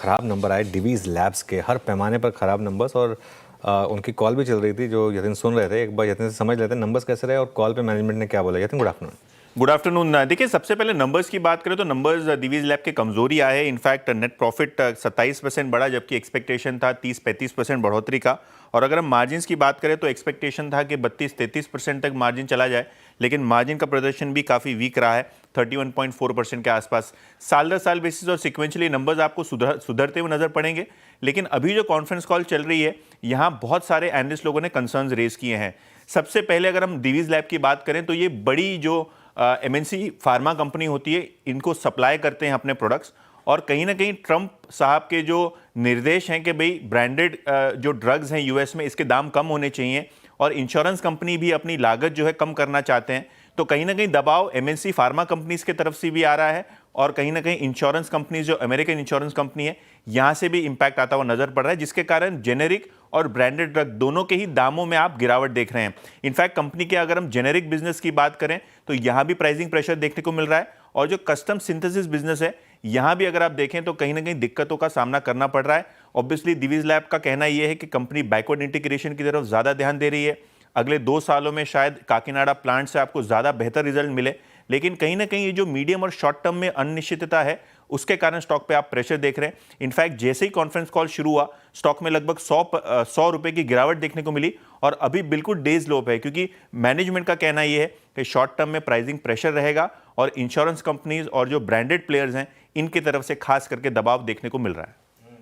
ख़राब नंबर आए डिवीज़ लैब्स के, हर पैमाने पर ख़राब नंबर्स। और उनकी कॉल भी चल रही थी जो यतिन सुन रहे थे। एक बार यतिन से समझ लेते हैं नंबर्स कैसे रहे और कॉल पे मैनेजमेंट ने क्या बोला। Yatin, good afternoon. Good afternoon. देखिए, सबसे पहले नंबर्स की बात करें तो नंबर्स डिवीज लैब के कमजोरी आए। इनफैक्ट नेट प्रॉफिट 27% बढ़ा, जबकि एक्सपेक्टेशन था 30-35% बढ़ोतरी का। और अगर हम मार्जिन की बात करें तो एक्सपेक्टेशन था कि 32-33% तक मार्जिन चला जाए, लेकिन मार्जिन का प्रदर्शन भी काफ़ी वीक रहा है, 31.4% के आसपास। साल दर साल बेसिस और सिक्वेंशली नंबर्स आपको सुधरते हुए नजर पड़ेंगे। लेकिन अभी जो कॉन्फ्रेंस कॉल चल रही है, यहाँ बहुत सारे एनालिस्ट लोगों ने कंसर्न्स रेज किए हैं। सबसे पहले अगर हम डिवीज लैब की बात करें तो ये बड़ी जो एमएनसी फार्मा कंपनी होती है, इनको सप्लाई करते हैं अपने प्रोडक्ट्स। और कहीं ना कहीं ट्रंप साहब के जो निर्देश हैं कि भाई ब्रांडेड जो ड्रग्स हैं यूएस में, इसके दाम कम होने चाहिए, और इंश्योरेंस कंपनी भी अपनी लागत जो है कम करना चाहते हैं, तो कहीं ना कहीं दबाव एमएनसी फार्मा कंपनीज की तरफ से भी आ रहा है। और कहीं ना कहीं इंश्योरेंस कंपनीज, जो अमेरिकन इंश्योरेंस कंपनी है, यहां से भी इंपैक्ट आता हुआ नजर पड़ रहा है, जिसके कारण जेनेरिक और ब्रांडेड ड्रग दोनों के ही दामों में आप गिरावट देख रहे हैं। इनफैक्ट कंपनी के अगर हम जेनेरिक बिजनेस की बात करें तो यहां भी प्राइसिंग प्रेशर देखने को मिल रहा है। और जो कस्टम सिंथेसिस बिजनेस है, यहां भी अगर आप देखें तो कहीं ना कहीं दिक्कतों का सामना करना पड़ रहा है। ऑब्वियसली डिवीज लैब का कहना यह है कि कंपनी बैकवर्ड इंटीग्रेशन की तरफ ज्यादा ध्यान दे रही है। अगले 2 सालों में शायद काकीनाडा प्लांट से आपको ज्यादा बेहतर रिजल्ट मिले, लेकिन कहीं ना कहीं ये जो मीडियम और शॉर्ट टर्म में अनिश्चितता है, उसके कारण स्टॉक पे आप प्रेशर देख रहे हैं। इनफैक्ट जैसे ही कॉन्फ्रेंस कॉल शुरू हुआ, स्टॉक में लगभग 100 रुपए की गिरावट देखने को मिली, और अभी बिल्कुल डेज लो पे है, क्योंकि मैनेजमेंट का कहना यह है कि शॉर्ट टर्म में प्राइसिंग प्रेशर रहेगा और इंश्योरेंस कंपनीज और जो ब्रांडेड प्लेयर्स हैं, इनकी तरफ से खास करके दबाव देखने को मिल रहा है।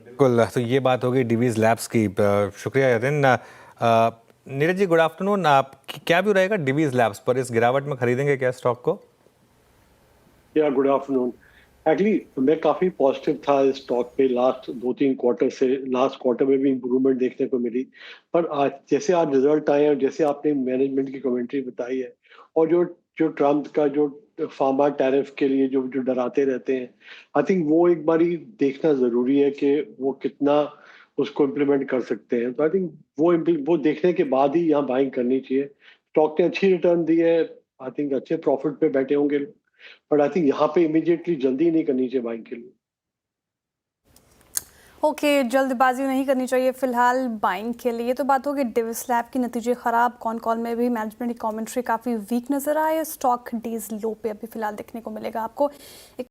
बिल्कुल, तो ये बात होगी डिवीज़ लैब्स की। शुक्रिया यतिन। Neeraj ji, good afternoon. आप क्या व्यू रहेगा डिवीज़ लैब्स पर? इस गिरावट में खरीदेंगे क्या स्टॉक को? या गुड आफ्टरनून। एक्चुअली मैं काफी पॉजिटिव था इस स्टॉक पे लास्ट 2-3 क्वार्टर से। लास्ट क्वार्टर में भी इम्प्रूवमेंट देखने को मिली, पर आज रिजल्ट आए और जैसे आपने मैनेजमेंट की कमेंट्री बताई है, और जो जो ट्रम्प का जो फार्मा टैरिफ के लिए जो जो डराते रहते हैं, आई थिंक वो एक बारी देखना जरूरी है कि वो कितना उसको इम्प्लीमेंट कर सकते हैं। तो आई थिंक वो देखने के बाद ही यहाँ बाइंग करनी चाहिए। स्टॉक ने अच्छी रिटर्न दी है, आई थिंक अच्छे प्रॉफिट पे बैठे होंगे, बट आई थिंक यहाँ पे इमीडिएटली जल्दी नहीं करनी चाहिए बाइंग के लिए। ओके, जल्दबाजी नहीं करनी चाहिए फिलहाल बाइंग के लिए। तो बात होगी डिवीज लैब की, नतीजे खराब। कॉल में भी मैनेजमेंट की कमेंट्री काफ़ी वीक नजर आए। स्टॉक डेज लो पे अभी फिलहाल देखने को मिलेगा आपको। एक